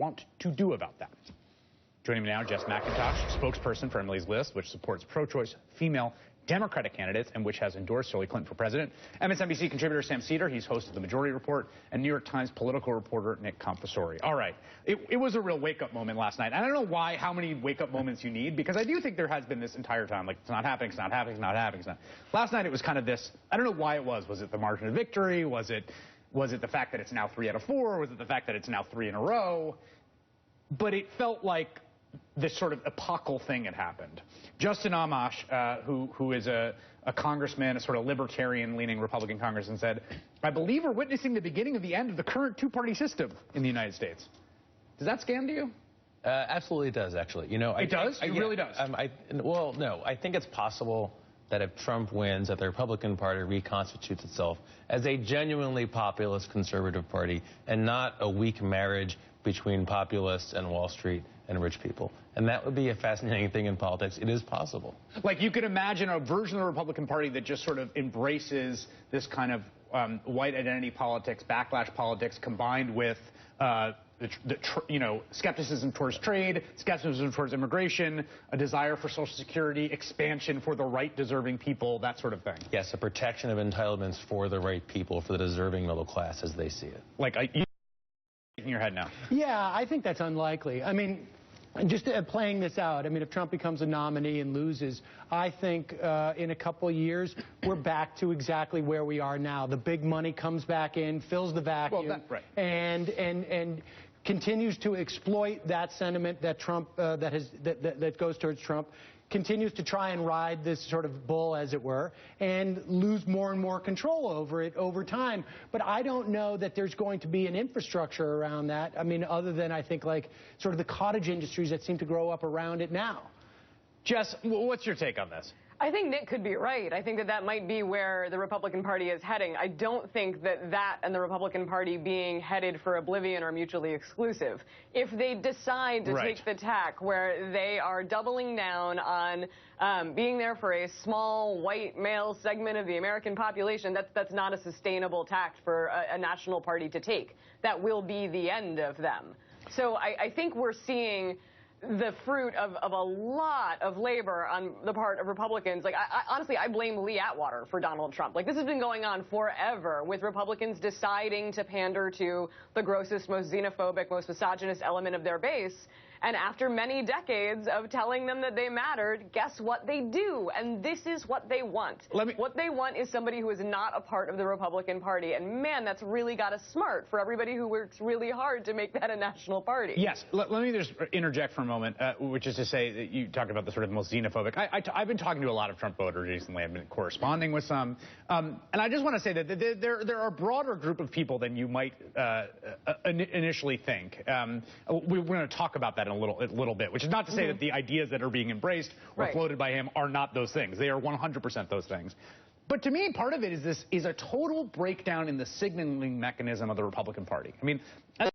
want to do about that. Joining me now, Jess McIntosh, spokesperson for Emily's List, which supports pro-choice female Democratic candidates and which has endorsed Hillary Clinton for president. MSNBC contributor Sam Cedar, he's host of The Majority Report, and New York Times political reporter Nick Confessori. All right, it was a real wake-up moment last night. I don't know how many wake-up moments you need, because I do think there has been this entire time, like, it's not happening, it's not happening, it's not happening, it's not. Last night it was kind of this, I don't know why it was. Was it the margin of victory? Was it the fact that it's now 3 out of 4? Was it the fact that it's now 3 in a row? But it felt like this sort of epochal thing had happened. Justin Amash, who is a congressman, a sort of libertarian-leaning Republican congressman, said, "I believe we're witnessing the beginning of the end of the current two-party system in the United States." Does that scan to you? Absolutely it does, actually. You know, it does? It really does? Well, no. I think it's possible that if Trump wins, that the Republican Party reconstitutes itself as a genuinely populist conservative party and not a weak marriage between populists and Wall Street and rich people. And that would be a fascinating thing in politics. It is possible. Like, you could imagine a version of the Republican Party that just sort of embraces this kind of white identity politics, backlash politics, combined with skepticism towards trade, skepticism towards immigration, a desire for Social Security, expansion for the right-deserving people, that sort of thing. Yes, a protection of entitlements for the right people, for the deserving middle class as they see it. Like, in your head now. Yeah, I think that's unlikely. I mean, just playing this out, I mean, if Trump becomes a nominee and loses, I think in a couple of years, we're back to exactly where we are now. The big money comes back in, fills the vacuum, and continues to exploit that sentiment that Trump, that goes towards Trump, continues to try and ride this sort of bull, as it were, and lose more and more control over it over time. But I don't know that there's going to be an infrastructure around that. I mean, other than, I think, like, sort of the cottage industries that seem to grow up around it now. Jess, what's your take on this? I think Nick could be right. I think that might be where the Republican Party is heading. I don't think that and the Republican Party being headed for oblivion are mutually exclusive. If they decide to take the tack where they are doubling down on being there for a small white male segment of the American population, that's not a sustainable tack for a national party to take. That will be the end of them. So I think we're seeing the fruit of a lot of labor on the part of Republicans. Like, honestly, I blame Lee Atwater for Donald Trump. Like, this has been going on forever, with Republicans deciding to pander to the grossest, most xenophobic, most misogynist element of their base. And after many decades of telling them that they mattered, guess what they do? And this is what they want. What they want is somebody who is not a part of the Republican Party. And, man, that's really got to smart for everybody who works really hard to make that a national party. Yes. Let me just interject for a moment, which is to say that you talked about the sort of most xenophobic. I've been talking to a lot of Trump voters recently. I've been corresponding with some. And I just want to say that there are a broader group of people than you might initially think. We're going to talk about that in a little bit, which is not to say that the ideas that are being embraced or floated by him are not those things. They are 100% those things. But to me, part of it is a total breakdown in the signaling mechanism of the Republican Party. I mean, I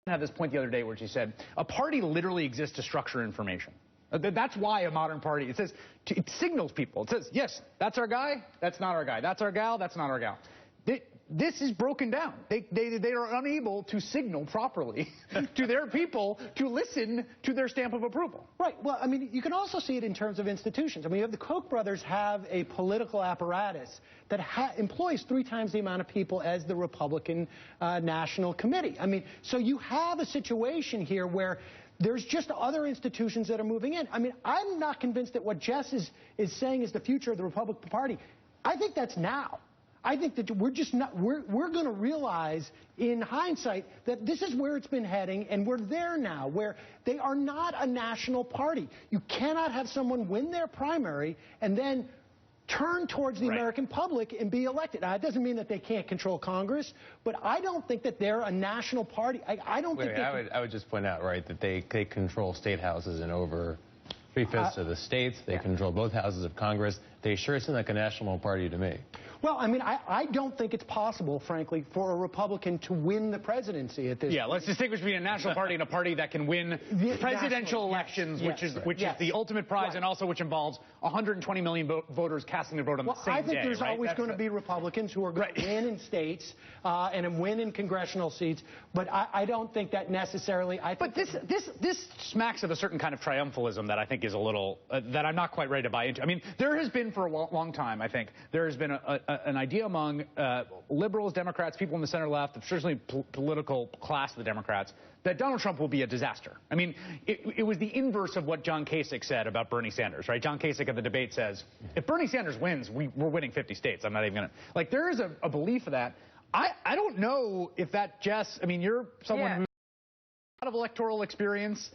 had this point the other day where she said, a party literally exists to structure information. That's why a modern party, it signals people. It says, yes, that's our guy, that's not our guy. That's our gal, that's not our gal. This is broken down. They are unable to signal properly to their people to listen to their stamp of approval. Right. Well, I mean, you can also see it in terms of institutions. I mean, the Koch brothers have a political apparatus that employs 3 times the amount of people as the Republican National Committee. I mean, so you have a situation here where there's just other institutions that are moving in. I mean, I'm not convinced that what Jess is saying is the future of the Republican Party. I think that's now. I think that we're going to realize in hindsight that this is where it's been heading, and we're there now, where they are not a national party. You cannot have someone win their primary and then turn towards the American public and be elected. Now, it doesn't mean that they can't control Congress, but I don't think that they're a national party. I don't think I would just point out, that they control state houses in over 3/5 of the states. They control both houses of Congress. They sure seem like a national party to me. Well, I mean, I don't think it's possible, frankly, for a Republican to win the presidency at this point. Yeah, let's distinguish between a national party and a party that can win presidential elections, which is the ultimate prize, and also which involves 120 million voters casting their vote on the same day. I think there's always going to be Republicans who are going to win in states and win in congressional seats, but I don't think that necessarily. But this smacks of a certain kind of triumphalism that I think is a little that I'm not quite ready to buy into. I mean, there has been for a long time, I think, there has been an idea among liberals, Democrats, people in the center left, certainly political class of the Democrats, that Donald Trump will be a disaster. I mean, it was the inverse of what John Kasich said about Bernie Sanders, right? John Kasich at the debate says, if Bernie Sanders wins, we're winning 50 states. I'm not even going to... Like, there is a belief of that. I don't know if that, Jess, I mean, you're someone who has a lot of electoral experience.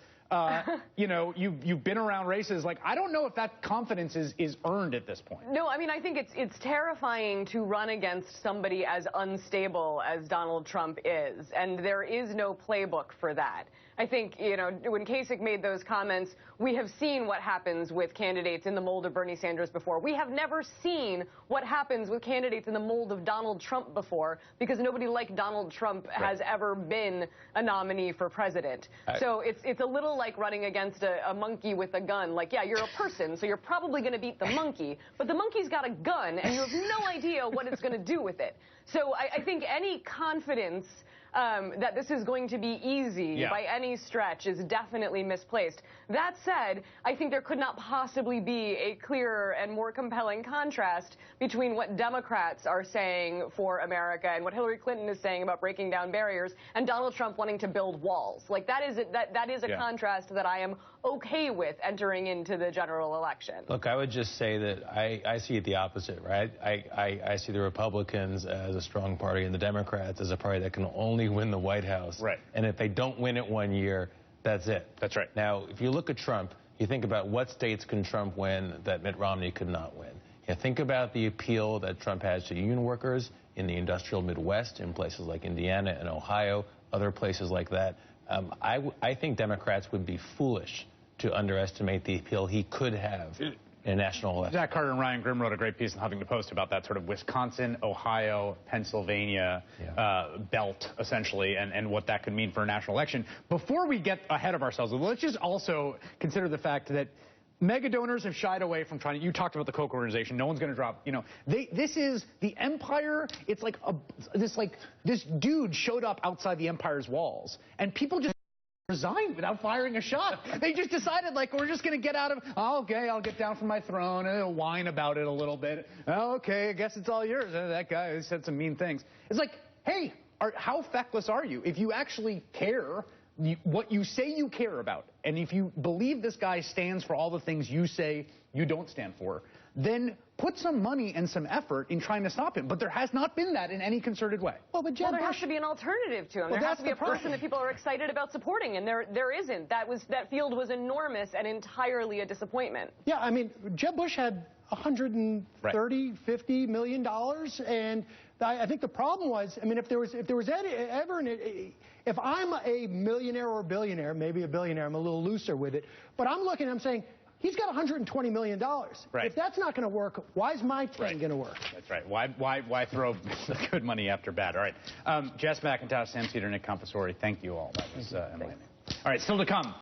You know, you've been around races. Like, I don't know if that confidence is earned at this point. No, I mean, I think it's terrifying to run against somebody as unstable as Donald Trump is, and there is no playbook for that. I think, you know, when Kasich made those comments, we have seen what happens with candidates in the mold of Bernie Sanders before. We have never seen what happens with candidates in the mold of Donald Trump before, because nobody like Donald Trump has ever been a nominee for president. So it's a little like running against a monkey with a gun. Like, yeah, you're a person, so you're probably going to beat the monkey, but the monkey's got a gun, and you have no idea what it's going to do with it. So I think any confidence that this is going to be easy by any stretch is definitely misplaced. That said, I think there could not possibly be a clearer and more compelling contrast between what Democrats are saying for America and what Hillary Clinton is saying about breaking down barriers and Donald Trump wanting to build walls. Like, that is a contrast that I am okay with entering into the general election. Look, I would just say that I see it the opposite, right? I see the Republicans as a strong party and the Democrats as a party that can only win the White House. Right. And if they don't win it one year, that's it. That's right. Now, if you look at Trump, you think about what states can Trump win that Mitt Romney could not win. You think about the appeal that Trump has to union workers in the industrial Midwest, in places like Indiana and Ohio, other places like that. I think Democrats would be foolish to underestimate the appeal he could have in a national election. Jack Carter and Ryan Grimm wrote a great piece in Huffington Post about that sort of Wisconsin, Ohio, Pennsylvania belt, essentially, and what that could mean for a national election. Before we get ahead of ourselves, let's just also consider the fact that mega donors have shied away from trying to, you talked about the Koch organization, no one's going to drop, you know, this is the empire, it's like this dude showed up outside the empire's walls, and people just resigned without firing a shot. They just decided, like, we're just going to get out of, oh, okay, I'll get down from my throne and whine about it a little bit. Oh, okay, I guess it's all yours. That guy said some mean things. It's like, hey, how feckless are you? If you actually care what you say you care about, and if you believe this guy stands for all the things you say you don't stand for, then put some money and some effort in trying to stop him. But there has not been that in any concerted way. Well, but there has to be an alternative to him. There has to be a person that people are excited about supporting, and there isn't. That field was enormous and entirely a disappointment. Yeah, I mean, Jeb Bush had $130, $50 million, and I think the problem was, I mean, if there was ever if I'm a millionaire or a billionaire, maybe a billionaire, I'm a little looser with it, but I'm looking, I'm saying, he's got $120 million. Right. If that's not going to work, why is my thing going to work? That's right. Why throw good money after bad? All right. Jess McIntosh, Sam Cedar, Nick Compassori, thank you all. That was enlightening. All right, still to come.